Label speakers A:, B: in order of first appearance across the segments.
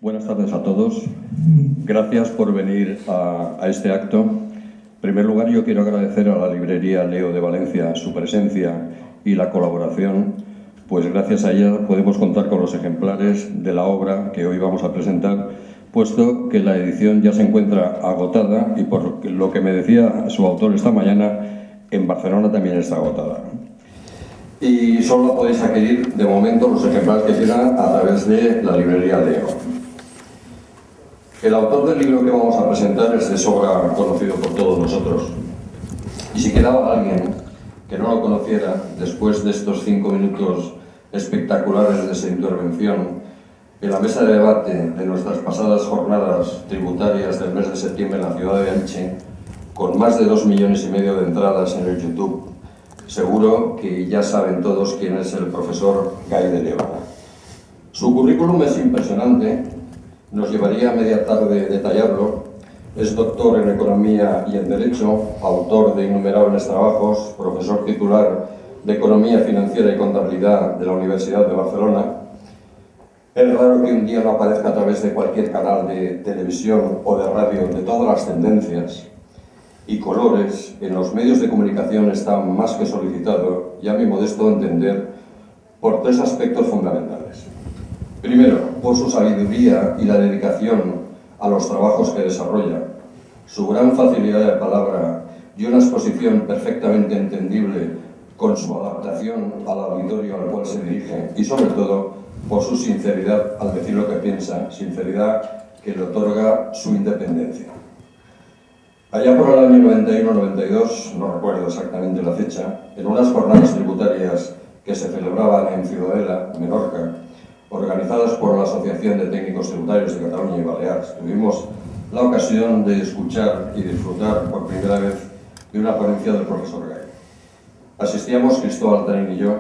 A: Buenas tardes a todos. Gracias por venir a este acto. En primer lugar, yo quiero agradecer a la librería Leo de Valencia su presencia y la colaboración, pues gracias a ella podemos contar con los ejemplares de la obra que hoy vamos a presentar, puesto que la edición ya se encuentra agotada y por lo que me decía su autor esta mañana, en Barcelona también está agotada. Y solo la podéis adquirir de momento los ejemplares que quieran a través de la librería Leo. El autor del libro que vamos a presentar es de sobra conocido por todos nosotros. Y si quedaba alguien que no lo conociera, después de estos 5 minutos espectaculares de su intervención, en la mesa de debate de nuestras pasadas jornadas tributarias del mes de septiembre en la ciudad de Elche, con más de 2,5 millones de entradas en el YouTube, seguro que ya saben todos quién es el profesor Gay de Levana. Su currículum es impresionante. Nos llevaría media tarde detallarlo. Es doctor en Economía y en Derecho, autor de innumerables trabajos, profesor titular de Economía Financiera y Contabilidad de la Universidad de Barcelona. Es raro que un día no aparezca a través de cualquier canal de televisión o de radio de todas las tendencias y colores. En los medios de comunicación está más que solicitado, y a mi modesto entender, por 3 aspectos fundamentales. Primero, por su sabiduría y la dedicación a los trabajos que desarrolla, su gran facilidad de palabra y una exposición perfectamente entendible con su adaptación al auditorio al cual se dirige, y sobre todo por su sinceridad al decir lo que piensa, sinceridad que le otorga su independencia. Allá por el año 91-92, no recuerdo exactamente la fecha, en unas jornadas tributarias que se celebraban en Ciudadela, Menorca, organizadas por la Asociación de Técnicos Tributarios de Cataluña y Baleares, tuvimos la ocasión de escuchar y disfrutar por primera vez de una ponencia del profesor Gay. Asistíamos Cristóbal Tarín y yo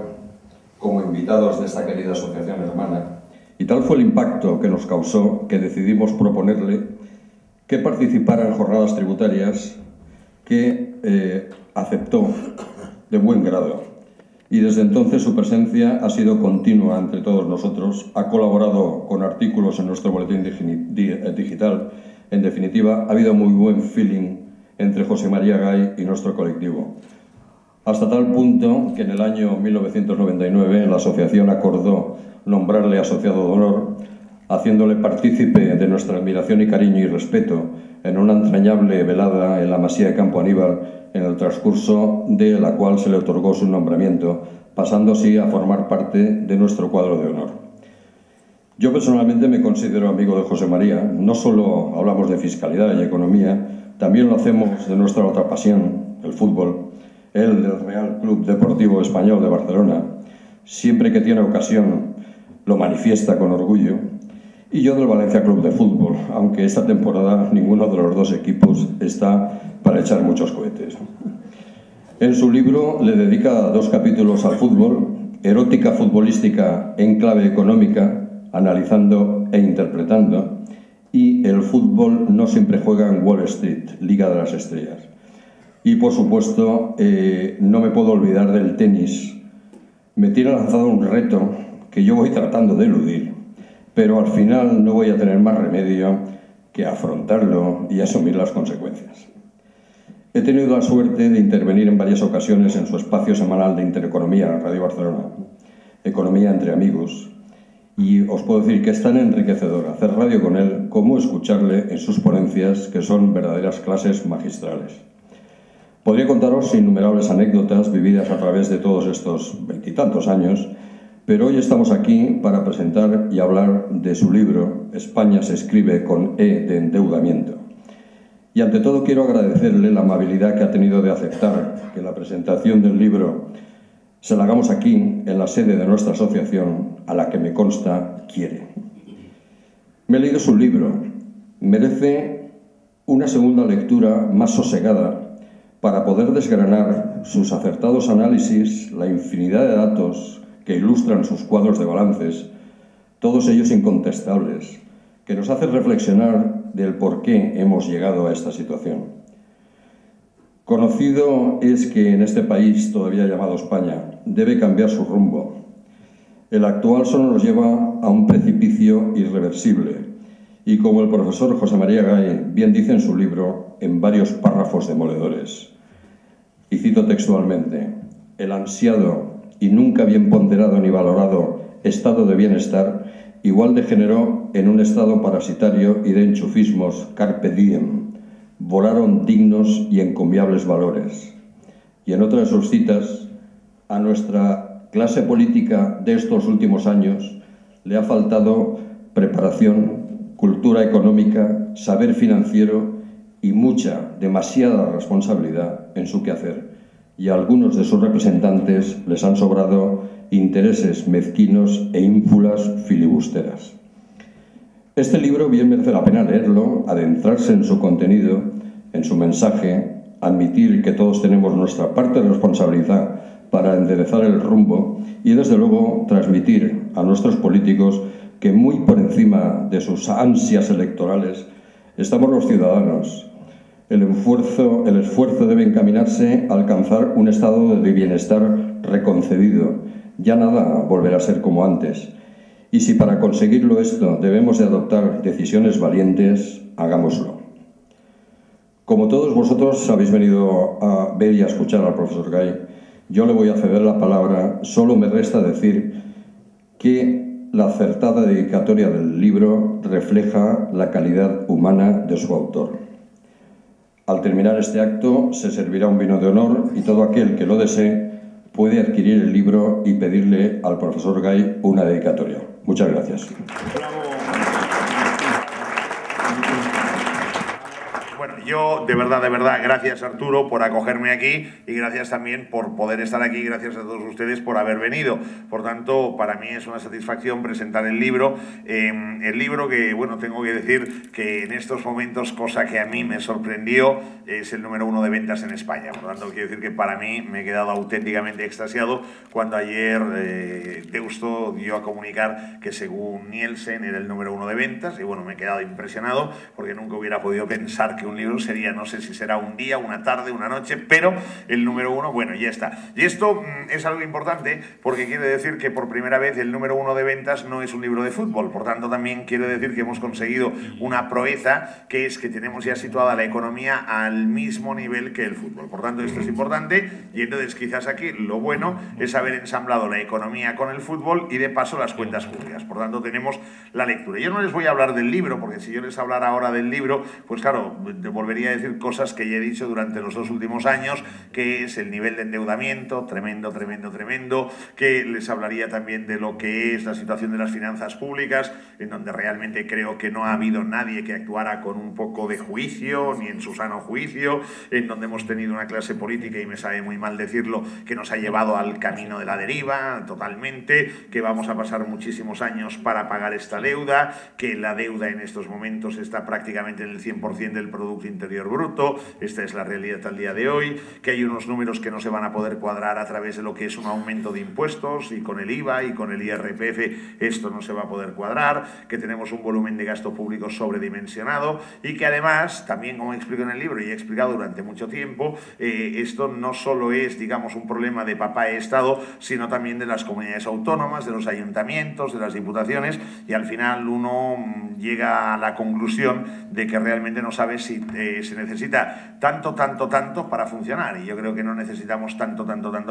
A: como invitados de esta querida asociación hermana, y tal fue el impacto que nos causó que decidimos proponerle que participara en jornadas tributarias, que aceptó de buen grado. Y desde entonces su presencia ha sido continua entre todos nosotros, ha colaborado con artículos en nuestro boletín digital. En definitiva, ha habido muy buen feeling entre José María Gay y nuestro colectivo. Hasta tal punto que en el año 1999 la asociación acordó nombrarle asociado de honor, haciéndole partícipe de nuestra admiración y cariño y respeto en una entrañable velada en la Masía de Campo Aníbal, en el transcurso de la cual se le otorgó su nombramiento, pasando así a formar parte de nuestro cuadro de honor. Yo personalmente me considero amigo de José María. No solo hablamos de fiscalidad y economía, también lo hacemos de nuestra otra pasión, el fútbol. Él del Real Club Deportivo Español de Barcelona, siempre que tiene ocasión lo manifiesta con orgullo, y yo del Valencia Club de Fútbol, aunque esta temporada ninguno de los dos equipos está para echar muchos cohetes. En su libro le dedica 2 capítulos al fútbol, erótica futbolística en clave económica, analizando e interpretando, y el fútbol no siempre juega en Wall Street, Liga de las Estrellas. Y por supuesto, no me puedo olvidar del tenis. Me tiene lanzado un reto que yo voy tratando de eludir, pero al final no voy a tener más remedio que afrontarlo y asumir las consecuencias. He tenido la suerte de intervenir en varias ocasiones en su espacio semanal de Intereconomía en Radio Barcelona, Economía entre amigos, y os puedo decir que es tan enriquecedor hacer radio con él como escucharle en sus ponencias, que son verdaderas clases magistrales. Podría contaros innumerables anécdotas vividas a través de todos estos 20 y tantos años, pero hoy estamos aquí para presentar y hablar de su libro España se escribe con E de endeudamiento. Y ante todo quiero agradecerle la amabilidad que ha tenido de aceptar que la presentación del libro se la hagamos aquí, en la sede de nuestra asociación, a la que me consta quiere. Me he leído su libro. Merece una segunda lectura más sosegada para poder desgranar sus acertados análisis, la infinidad de datos que ilustran sus cuadros de balances, todos ellos incontestables, que nos hacen reflexionar del por qué hemos llegado a esta situación. Conocido es que en este país, todavía llamado España, debe cambiar su rumbo. El actual solo nos lleva a un precipicio irreversible y como el profesor José María Gay bien dice en su libro, en varios párrafos demoledores. Y cito textualmente: el ansiado y nunca bien ponderado ni valorado estado de bienestar igual degeneró en un estado parasitario y de enchufismos carpe diem, volaron dignos y encomiables valores. Y en otra de sus citas, a nuestra clase política de estos últimos años le ha faltado preparación, cultura económica, saber financiero y demasiada responsabilidad en su quehacer. Y a algunos de sus representantes les han sobrado intereses mezquinos e ínfulas filibusteras. Este libro bien merece la pena leerlo, adentrarse en su contenido, en su mensaje, admitir que todos tenemos nuestra parte de responsabilidad para enderezar el rumbo y, desde luego, transmitir a nuestros políticos que muy por encima de sus ansias electorales estamos los ciudadanos. El esfuerzo debe encaminarse a alcanzar un estado de bienestar reconcebido. Ya nada volverá a ser como antes. Y si para conseguirlo esto debemos de adoptar decisiones valientes, hagámoslo. Como todos vosotros habéis venido a ver y a escuchar al profesor Gay, yo le voy a ceder la palabra. Solo me resta decir que la acertada dedicatoria del libro refleja la calidad humana de su autor. Al terminar este acto se servirá un vino de honor y todo aquel que lo desee puede adquirir el libro y pedirle al profesor Gay una dedicatoria. Muchas gracias.
B: Bravo. Bueno, yo de verdad, gracias Arturo por acogerme aquí y gracias también por poder estar aquí, gracias a todos ustedes por haber venido. Por tanto, para mí es una satisfacción presentar el libro que, bueno, tengo que decir que en estos momentos, cosa que a mí me sorprendió, es el número 1 de ventas en España. Por tanto, quiero decir que para mí me he quedado auténticamente extasiado cuando ayer Deusto dio a comunicar que según Nielsen era el número 1 de ventas y bueno, me he quedado impresionado porque nunca hubiera podido pensar que un libro sería, no sé si será un día, una tarde, una noche, pero el número 1, bueno, ya está. Y esto es algo importante porque quiere decir que por primera vez el número 1 de ventas no es un libro de fútbol, por tanto también quiere decir que hemos conseguido una proeza, que es que tenemos ya situada la economía al mismo nivel que el fútbol. Por tanto, esto es importante y entonces quizás aquí lo bueno es haber ensamblado la economía con el fútbol y de paso las cuentas públicas. Por tanto, tenemos la lectura. Yo no les voy a hablar del libro, porque si yo les hablara ahora del libro, pues claro, volvería a decir cosas que ya he dicho durante los 2 últimos años, que es el nivel de endeudamiento, tremendo, que les hablaría también de lo que es la situación de las finanzas públicas, en donde realmente creo que no ha habido nadie que actuara con un poco de juicio, ni en su sano juicio, en donde hemos tenido una clase política, y me sabe muy mal decirlo, que nos ha llevado al camino de la deriva, totalmente, que vamos a pasar muchísimos años para pagar esta deuda, que la deuda en estos momentos está prácticamente en el 100% del Producto Interior Bruto, esta es la realidad al día de hoy, que hay unos números que no se van a poder cuadrar a través de lo que es un aumento de impuestos, y con el IVA y con el IRPF esto no se va a poder cuadrar, que tenemos un volumen de gasto público sobredimensionado y que además, también como explico en el libro y he explicado durante mucho tiempo, esto no solo es, digamos, un problema de papá y Estado, sino también de las comunidades autónomas, de los ayuntamientos, de las diputaciones, y al final uno llega a la conclusión de que realmente no sabe si se necesita tanto para funcionar, y yo creo que no necesitamos tanto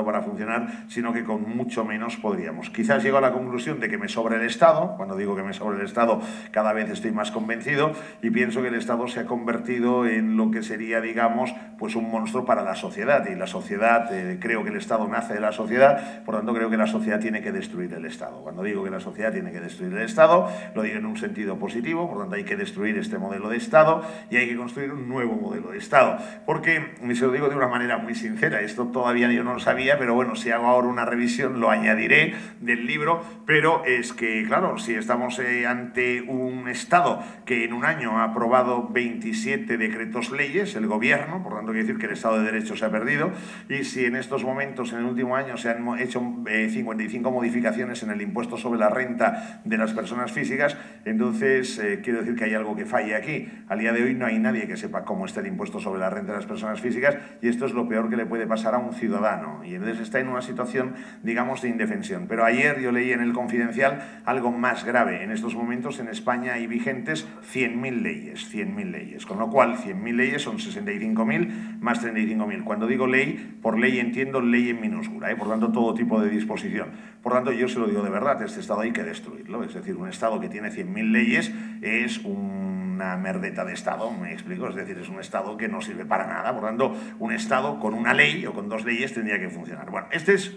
B: para funcionar, sino que con mucho menos podríamos. Quizás llego a la conclusión de que me sobra el Estado. Cuando digo que me sobra el Estado, cada vez estoy más convencido y pienso que el Estado se ha convertido en lo que sería, digamos, pues un monstruo para la sociedad, y la sociedad, creo que el Estado nace de la sociedad, por tanto creo que la sociedad tiene que destruir el Estado. Cuando digo que la sociedad tiene que destruir el Estado, lo digo en un sentido positivo, por tanto hay que destruir este modelo de Estado y hay que construir un nuevo modelo de Estado, porque, y se lo digo de una manera muy sincera, esto todavía yo no lo sabía, pero bueno, si hago ahora una revisión lo añadiré del libro, pero es que, claro, si estamos ante un Estado que en un año ha aprobado 27 decretos leyes, el gobierno, por tanto quiere decir que el Estado de Derecho se ha perdido, y si en estos momentos, en el último año, se han hecho 55 modificaciones en el impuesto sobre la renta de las personas físicas, entonces quiero decir que hay algo que falla aquí. Al día de hoy no hay nadie nadie que sepa cómo está el impuesto sobre la renta de las personas físicas, y esto es lo peor que le puede pasar a un ciudadano. Y entonces está en una situación, digamos, de indefensión. Pero ayer yo leí en el Confidencial algo más grave. En estos momentos en España hay vigentes 100.000 leyes, 100.000 leyes. Con lo cual, 100.000 leyes son 65.000 más 35.000. Cuando digo ley, por ley entiendo ley en minúscula, por tanto, todo tipo de disposición. Por tanto, yo se lo digo de verdad, este Estado hay que destruirlo. Es decir, un Estado que tiene 100.000 leyes es una merdeta de Estado, me explico, es decir, es un Estado que no sirve para nada. Por tanto, un Estado con una ley o con dos leyes tendría que funcionar. Bueno, esta es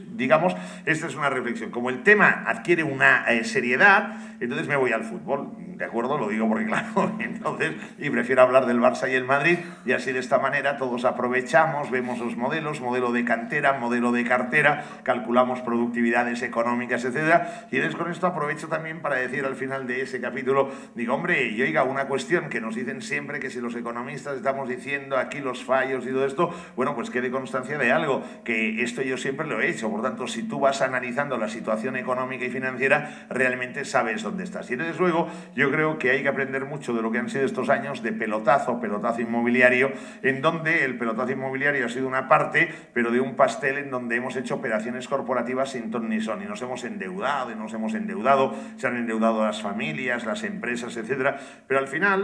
B: una reflexión. Como el tema adquiere una seriedad, entonces me voy al fútbol, ¿de acuerdo? Lo digo porque, claro, entonces, y prefiero hablar del Barça y el Madrid, y así de esta manera todos aprovechamos, vemos los modelos, modelo de cantera, modelo de cartera, calculamos productividades económicas, etcétera, y entonces con esto aprovecho también para decir al final de ese capítulo, digo, hombre, y oiga, una cuestión que nos dicen siempre, que si los economistas estamos diciendo aquí los fallos y todo esto, bueno, pues quede constancia de algo, que esto yo siempre lo he hecho. Por tanto, si tú vas analizando la situación económica y financiera, realmente sabes dónde estás. Y desde luego, yo creo que hay que aprender mucho de lo que han sido estos años de pelotazo inmobiliario, en donde el pelotazo inmobiliario ha sido una parte, pero de un pastel en donde hemos hecho operaciones corporativas sin ton ni son, y nos hemos endeudado, se han endeudado las familias, las empresas, etcétera, pero al final,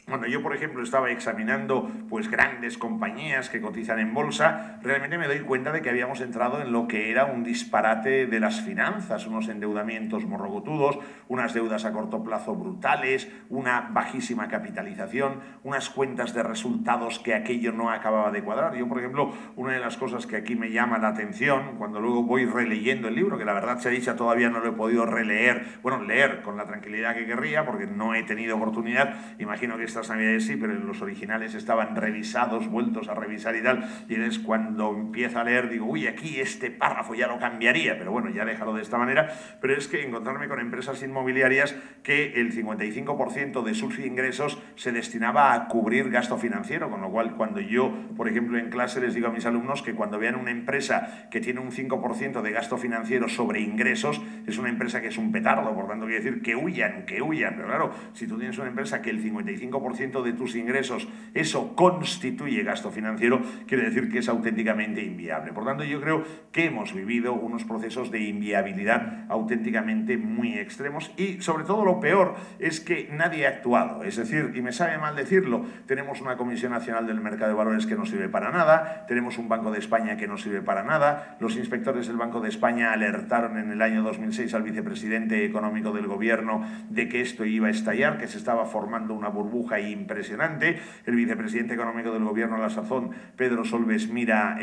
B: bueno, yo por ejemplo estaba examinando pues grandes compañías que cotizan en bolsa, realmente me doy cuenta de que habíamos entrado en lo que era un disparate de las finanzas, unos endeudamientos morrocotudos, unas deudas a corto plazo brutales, una bajísima capitalización, unas cuentas de resultados que aquello no acababa de cuadrar. Yo por ejemplo, una de las cosas que aquí me llama la atención, cuando luego voy releyendo el libro, que la verdad sea dicha todavía no lo he podido releer, bueno, leer con la tranquilidad que querría, porque no he tenido oportunidad, imagino que estas navidades sí, pero los originales estaban revisados, vueltos a revisar y tal, y es cuando empiezo a leer, digo, uy, aquí este párrafo ya lo cambiaría, pero bueno, ya déjalo de esta manera. Pero es que encontrarme con empresas inmobiliarias que el 55% de sus ingresos se destinaba a cubrir gasto financiero, con lo cual cuando yo, por ejemplo, en clase les digo a mis alumnos que cuando vean una empresa que tiene un 5% de gasto financiero sobre ingresos, es una empresa que es un petardo. Por tanto, quiere decir que huyan, pero claro, si tú tienes una empresa que el 55% de tus ingresos, eso constituye gasto financiero, quiere decir que es auténticamente inviable. Por tanto, yo creo que hemos vivido unos procesos de inviabilidad auténticamente muy extremos, y sobre todo lo peor es que nadie ha actuado. Es decir, y me sabe mal decirlo, tenemos una Comisión Nacional del Mercado de Valores que no sirve para nada, tenemos un Banco de España que no sirve para nada, los inspectores del Banco de España alertaron en el año 2006 al vicepresidente económico del gobierno de que esto iba a estallar, que se estaba formando una burbuja impresionante. El vicepresidente económico del gobierno a la sazón, Pedro Solbes Mira,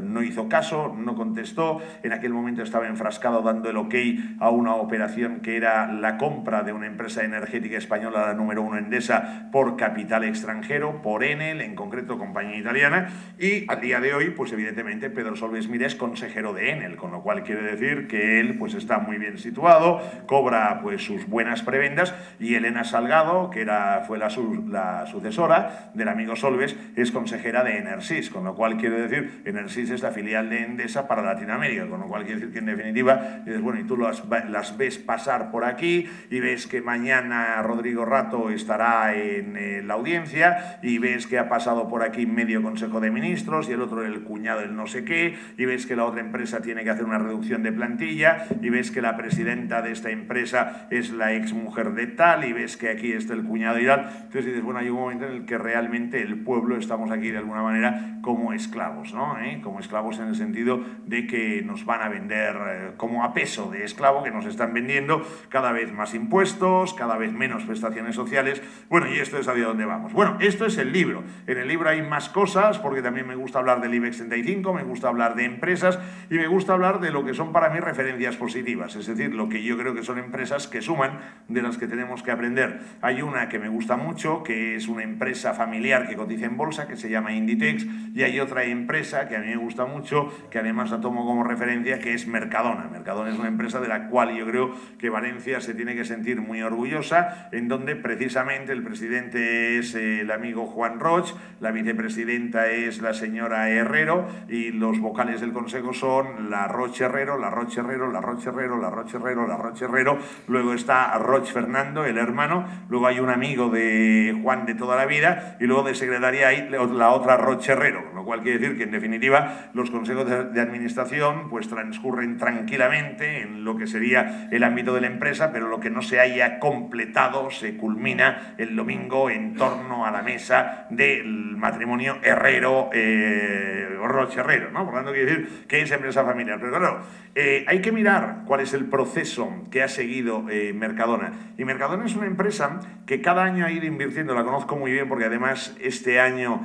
B: no hizo caso, no contestó. En aquel momento estaba enfrascado dando el ok a una operación que era la compra de una empresa energética española, la número 1 Endesa, por capital extranjero, por Enel, en concreto compañía italiana, y a día de hoy, pues evidentemente Pedro Solbes Mira es consejero de Enel, con lo cual quiere decir que él pues está muy bien situado, cobra pues sus buenas prebendas, y Elena Salgado, que fue la sucesora del amigo Solbes, es consejera de Enersys, con lo cual quiere decir, Enersys es la filial de Endesa para Latinoamérica, con lo cual quiere decir que en definitiva, dices, bueno, y tú las ves pasar por aquí, y ves que mañana Rodrigo Rato estará en la audiencia, y ves que ha pasado por aquí medio Consejo de Ministros, y el otro el cuñado del no sé qué, y ves que la otra empresa tiene que hacer una reducción de plantilla, y ves que la presidenta de esta empresa es la exmujer de tal, y ves que aquí está el cuñado y tal. Entonces dices, bueno, hay un momento en el que realmente el pueblo estamos aquí de alguna manera como esclavos, ¿no? Como esclavos en el sentido de que nos van a vender como a peso de esclavo, que nos están vendiendo cada vez más impuestos, cada vez menos prestaciones sociales. Bueno, y esto es hacia dónde vamos. Bueno, esto es el libro. En el libro hay más cosas, porque también me gusta hablar del IBEX 35, me gusta hablar de empresas, y me gusta hablar de lo que son para mí referencias positivas, es decir, lo que yo creo que son empresas que suman, de las que tenemos que aprender. Hay una que me gusta mucho, que es una empresa familiar que cotiza en bolsa, que se llama Inditex, y hay otra empresa que a mí me gusta mucho, que además la tomo como referencia, que es Mercadona. Mercadona es una empresa de la cual yo creo que Valencia se tiene que sentir muy orgullosa, en donde precisamente el presidente es el amigo Juan Roig, la vicepresidenta es la señora Herrero, y los vocales del consejo son la Roig Herrero, la Roig Herrero, la Roig Herrero, luego está Roig Fernando, el hermano, luego hay un amigo amigo de Juan de toda la vida, y luego de secretaria hay la otra Roche Herrero, lo cual quiere decir que en definitiva los consejos de administración pues transcurren tranquilamente en lo que sería el ámbito de la empresa, pero lo que no se haya completado se culmina el domingo en torno a la mesa del matrimonio Herrero Roche Herrero, ¿no? Por lo tanto quiere decir que es empresa familiar. Pero claro, hay que mirar cuál es el proceso que ha seguido Mercadona. Y Mercadona es una empresa que cada año ha ido invirtiendo, la conozco muy bien porque además este año,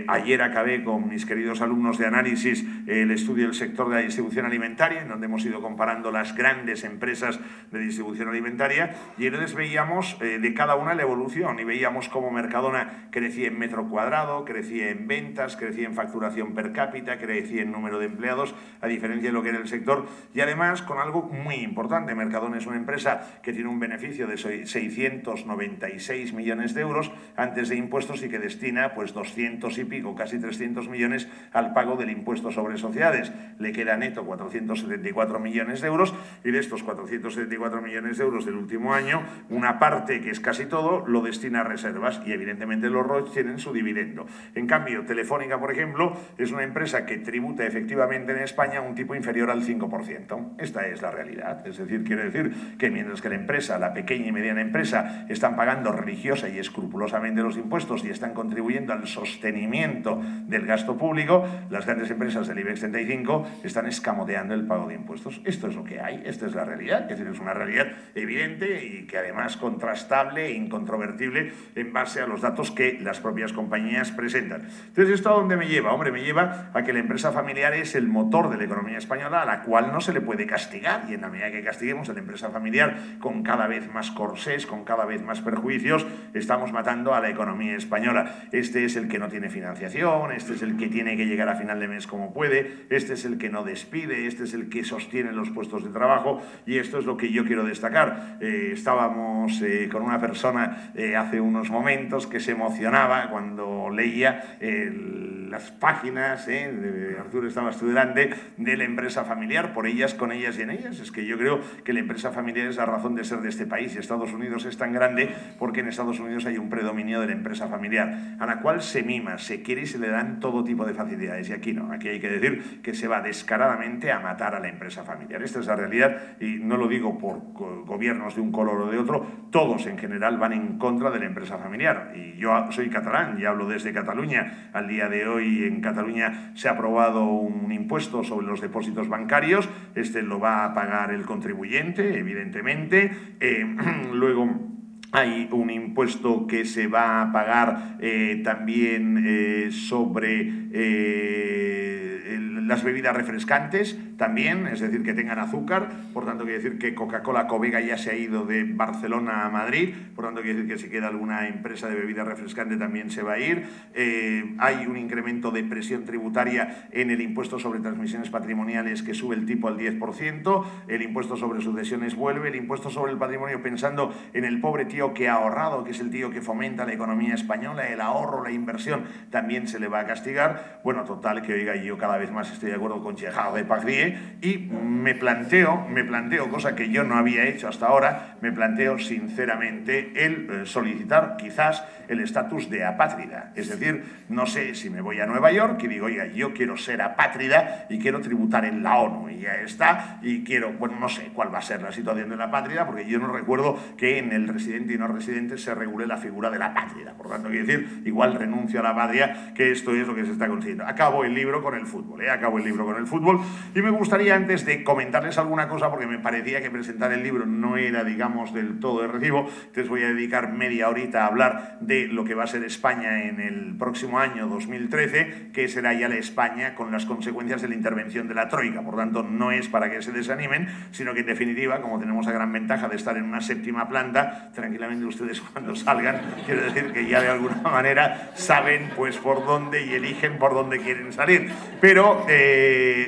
B: ayer acabé con mis queridos alumnos de análisis el estudio del sector de la distribución alimentaria, en donde hemos ido comparando las grandes empresas de distribución alimentaria, y entonces veíamos de cada una la evolución y veíamos cómo Mercadona crecía en metro cuadrado, crecía en ventas, crecía en facturación per cápita, crecía en número de empleados, a diferencia de lo que era el sector, y además con algo muy importante. Mercadona es una empresa que tiene un beneficio de 696 millones de euros antes de impuestos y que destina pues 200 y pico, casi 300 millones al pago del impuesto sobre sociedades. Le queda neto 474 millones de euros, y de estos 474 millones de euros del último año, una parte, que es casi todo, lo destina a reservas, y evidentemente los ROIs tienen su dividendo. En cambio, Telefónica, por ejemplo, es una empresa que tributa efectivamente en España un tipo inferior al 5%. Esta es la realidad. Es decir, quiere decir que mientras que la empresa, la pequeña y mediana empresa, están pagando religiosa y escrupulosamente los impuestos y están contribuyendo al sostenimiento del gasto público, las grandes empresas del IBEX 35 están escamoteando el pago de impuestos. Esto es lo que hay, esta es la realidad. Es decir, es una realidad evidente y que además contrastable e incontrovertible en base a los datos que las propias compañías presentan. Entonces, ¿esto a dónde me lleva? Hombre, me lleva a que la empresa familiar es el motor de la economía española, a la cual no se le puede castigar, y en la medida que castiguemos a la empresa familiar con cada vez más corsés, con cada vez más perjuicios, estamos matando a la economía española. Este es el que no tiene financiación, este es el que tiene que llegar a final de mes como puede, este es el que no despide, este es el que sostiene los puestos de trabajo, y esto es lo que yo quiero destacar. Estábamos con una persona hace unos momentos que se emocionaba cuando leía las páginas, Arturo estaba estudiante, de la empresa familiar, por ellas, con ellas y en ellas. Es que yo creo que la empresa familiar es la razón de ser de este país, y Estados Unidos es tan grande porque en Estados Unidos hay un predominio de la empresa familiar, a la cual se mima, se quiere y se le dan todo tipo de facilidades, y aquí no, aquí hay que decir que se va descaradamente a matar a la empresa familiar. Esta es la realidad, y no lo digo por gobiernos de un color o de otro, todos en general van en contra de la empresa familiar, y yo soy catalán y hablo desde Cataluña. Al día de hoy en Cataluña se ha aprobado un impuesto sobre los depósitos bancarios, este lo va a pagar el contribuyente, evidentemente. Luego hay un impuesto que se va a pagar también sobre las bebidas refrescantes también, es decir, que tengan azúcar. Por tanto, quiere decir que Coca-Cola Covega ya se ha ido de Barcelona a Madrid, por tanto, quiere decir que si queda alguna empresa de bebida refrescante también se va a ir. Hay un incremento de presión tributaria en el impuesto sobre transmisiones patrimoniales, que sube el tipo al 10%, el impuesto sobre sucesiones vuelve, el impuesto sobre el patrimonio, pensando en el pobre tío que ha ahorrado, que es el tío que fomenta la economía española, el ahorro, la inversión, también se le va a castigar. Bueno, total, que oiga, yo cada vez más estoy de acuerdo con Gerard Depardieu, y me planteo, cosa que yo no había hecho hasta ahora, me planteo sinceramente el solicitar quizás el estatus de apátrida. Es decir, no sé si me voy a Nueva York y digo, oiga, yo quiero ser apátrida y quiero tributar en la ONU, y ya está, y quiero, bueno, no sé cuál va a ser la situación de la apátrida, porque yo no recuerdo que en el residente y no residente se regule la figura de la apátrida. Por tanto, quiero decir, igual renuncio a la patria, que esto es lo que se está consiguiendo. Acabo el libro con el fútbol, acabo el libro con el fútbol, y me gustaría, antes de comentarles alguna cosa, porque me parecía que presentar el libro no era, digamos, del todo de recibo, entonces voy a dedicar media horita a hablar de lo que va a ser España en el próximo año 2013, que será ya la España con las consecuencias de la intervención de la Troika. Por tanto, no es para que se desanimen, sino que en definitiva, como tenemos la gran ventaja de estar en una séptima planta, tranquilamente ustedes cuando salgan, quiero decir que ya de alguna manera saben pues por dónde y eligen por dónde quieren salir. Pero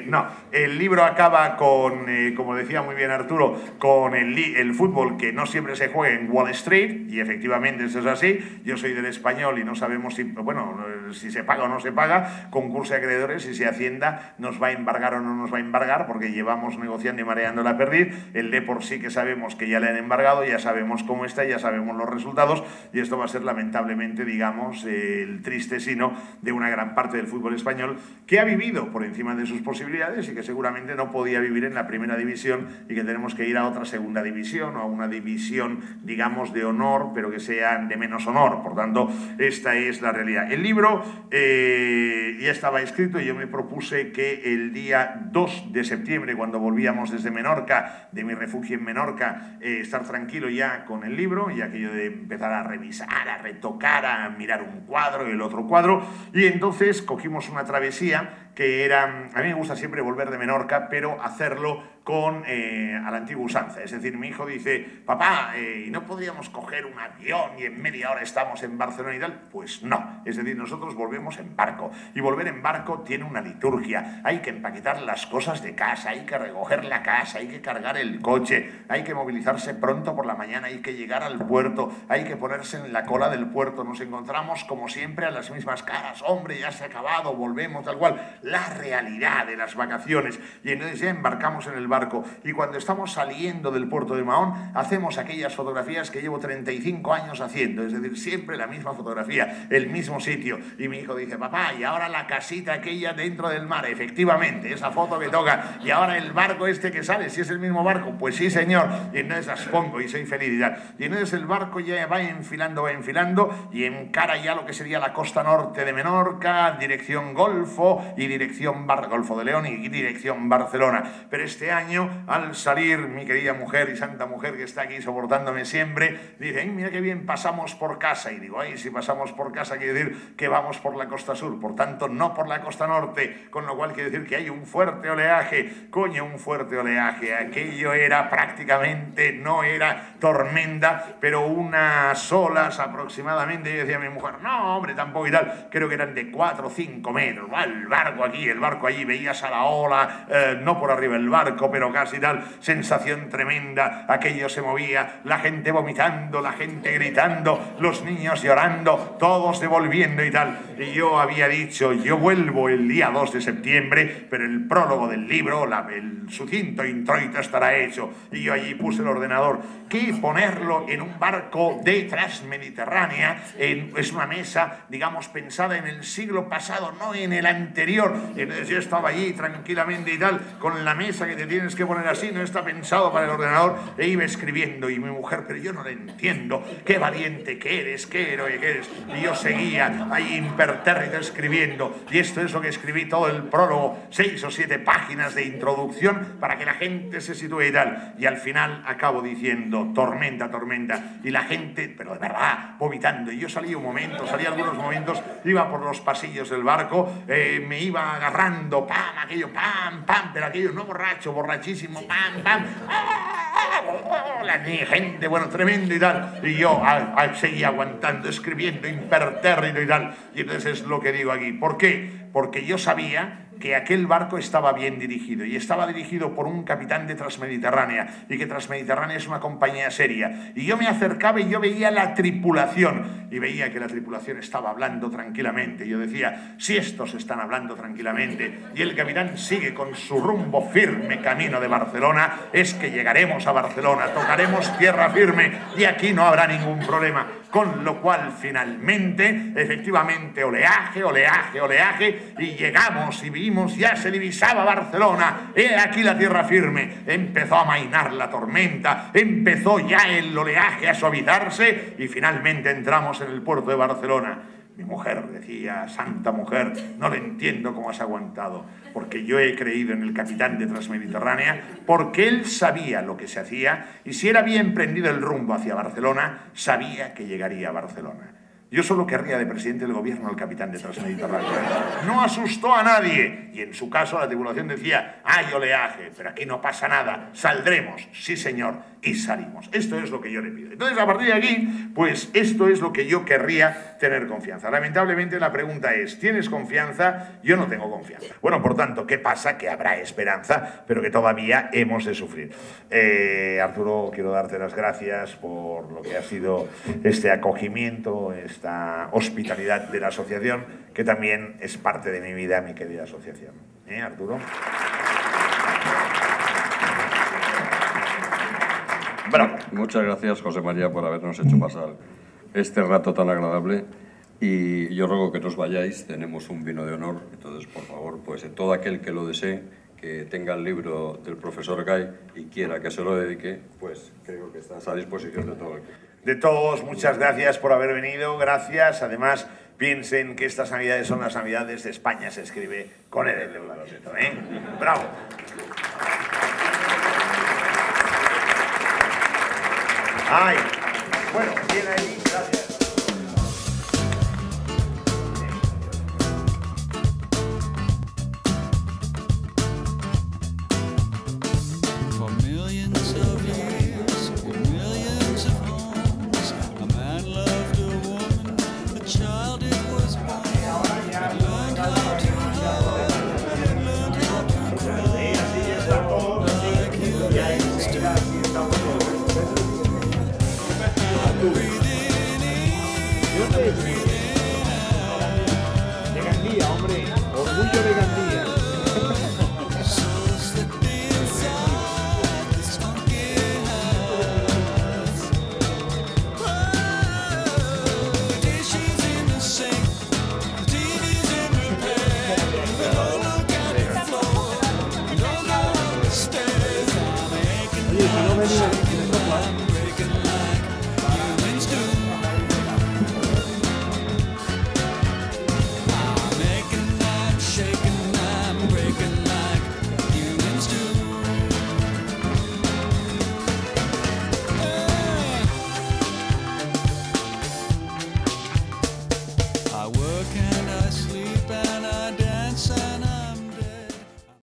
B: No, el libro acaba con, como decía muy bien Arturo, con el fútbol que no siempre se juega en Wall Street, y efectivamente eso es así. Yo soy del Español y no sabemos si, bueno, si se paga o no se paga, concurso de acreedores, y si Hacienda nos va a embargar o no nos va a embargar, porque llevamos negociando y mareando la perdiz. El Depor sí que sabemos que ya le han embargado, ya sabemos cómo está, ya sabemos los resultados, y esto va a ser lamentablemente, digamos, el triste sino de una gran parte del fútbol español que ha vivido por encima de sus posibilidades y que seguramente no podía vivir en la primera división, y que tenemos que ir a otra segunda división o a una división, digamos, de honor, pero que sea de menos honor. Por tanto, esta es la realidad. El libro ya estaba escrito, y yo me propuse que el día 2 de septiembre, cuando volvíamos desde Menorca, de mi refugio en Menorca, estar tranquilo ya con el libro, y aquello de empezar a revisar, a retocar, a mirar un cuadro y el otro cuadro. Y entonces cogimos una travesía que era, a mí me gusta siempre volver de Menorca, pero hacerlo con a la antigua usanza. Es decir, mi hijo dice: papá, ¿no podríamos coger un avión y en media hora estamos en Barcelona y tal? Pues no. Es decir, nosotros volvemos en barco, y volver en barco tiene una liturgia. Hay que empaquetar las cosas de casa, hay que recoger la casa, hay que cargar el coche, hay que movilizarse pronto por la mañana, hay que llegar al puerto, hay que ponerse en la cola del puerto. Nos encontramos como siempre a las mismas caras: hombre, ya se ha acabado, volvemos, tal cual. La realidad de las vacaciones. Y entonces ya embarcamos en el barco, y cuando estamos saliendo del puerto de Mahón hacemos aquellas fotografías que llevo 35 años haciendo, es decir, siempre la misma fotografía, el mismo sitio. Y mi hijo dice: papá, y ahora la casita aquella dentro del mar. Efectivamente, esa foto que toca. Y ahora el barco este que sale, si es el mismo barco, pues sí señor. Y entonces las pongo y soy feliz y tal. Y entonces el barco ya va enfilando, y encara ya lo que sería la costa norte de Menorca, dirección Golfo, y dirección Golfo de León, y dirección Barcelona. Pero este año, al salir, mi querida mujer y santa mujer que está aquí soportándome siempre, dice: ay, mira qué bien, pasamos por casa. Y digo: ay, si pasamos por casa quiere decir que vamos por la costa sur, por tanto no por la costa norte, con lo cual quiere decir que hay un fuerte oleaje. Coño, un fuerte oleaje. Aquello era prácticamente, no era tormenta, pero unas olas aproximadamente. Y yo decía a mi mujer: no, hombre, tampoco y tal, creo que eran de 4 o 5 metros. El barco aquí, el barco allí, veías a la ola, no por arriba el barco, pero casi tal, sensación tremenda. Aquello se movía, la gente vomitando, la gente gritando, los niños llorando, todos devolviendo y tal. Y yo había dicho: yo vuelvo el día 2 de septiembre, pero el prólogo del libro, el sucinto introito estará hecho. Y yo allí puse el ordenador, que ponerlo en un barco de Transmediterránea es una mesa, digamos, pensada en el siglo pasado, no en el anterior. Entonces yo estaba allí tranquilamente y tal, con la mesa que te tienes que poner así, no está pensado para el ordenador, e iba escribiendo. Y mi mujer: pero yo no lo entiendo, qué valiente que eres, qué héroe que eres. Y yo seguía ahí impertérrito escribiendo, y esto es lo que escribí todo el prólogo, 6 o 7 páginas de introducción para que la gente se sitúe y tal. Y al final acabo diciendo: tormenta, tormenta. Y la gente, pero de verdad, vomitando. Y yo salí algunos momentos, iba por los pasillos del barco, me iba agarrando, pam, aquello, pam, pam, pero aquello no borracho, borrachísimo, pam, pam, la gente, bueno, tremendo y tal. Y yo seguía aguantando, escribiendo impertérrito y tal. Y entonces es lo que digo aquí. ¿Por qué? Porque yo sabía que aquel barco estaba bien dirigido, y estaba dirigido por un capitán de Transmediterránea, y que Transmediterránea es una compañía seria. Y yo me acercaba y yo veía la tripulación, y veía que la tripulación estaba hablando tranquilamente. Yo decía: si estos están hablando tranquilamente y el capitán sigue con su rumbo firme camino de Barcelona, es que llegaremos a Barcelona, tocaremos tierra firme y aquí no habrá ningún problema. Con lo cual, finalmente, efectivamente, oleaje, oleaje, oleaje, y llegamos y vimos, ya se divisaba Barcelona. He aquí la tierra firme. Empezó a amainar la tormenta, empezó ya el oleaje a suavizarse, y finalmente entramos en el puerto de Barcelona. Mi mujer decía: santa mujer, no le entiendo cómo has aguantado. Porque yo he creído en el capitán de Transmediterránea, porque él sabía lo que se hacía, y si él había emprendido el rumbo hacia Barcelona, sabía que llegaría a Barcelona. Yo solo querría de presidente del gobierno al capitán de Transmediterráneo. No asustó a nadie. Y en su caso la tripulación decía, hay oleaje, pero aquí no pasa nada. Saldremos, sí señor, y salimos. Esto es lo que yo le pido. Entonces, a partir de aquí, pues esto es lo que yo querría tener confianza. Lamentablemente la pregunta es, ¿tienes confianza? Yo no tengo confianza. Bueno, por tanto, ¿qué pasa? Que habrá esperanza, pero que todavía hemos de sufrir. Arturo, quiero darte las gracias por lo que ha sido este acogimiento, esta hospitalidad de la asociación, que también es parte de mi vida, mi querida asociación. Arturo.
A: Bueno, muchas gracias, José María, por habernos hecho pasar este rato tan agradable. Y yo ruego que no os vayáis, tenemos un vino de honor. Entonces, por favor, pues todo aquel que lo desee, que tenga el libro del profesor Gay y quiera que se lo dedique, pues creo que estás a disposición de todo el equipo.
B: De todos, muchas gracias por haber venido, gracias. Además, piensen que estas navidades son las navidades de España, se escribe con el Eudalito, ¿eh? ¡Bravo! ¡Ay! Bueno, bien ahí, gracias.
C: De Gandía, hombre, orgullo de Gandía. Oye, si no venís,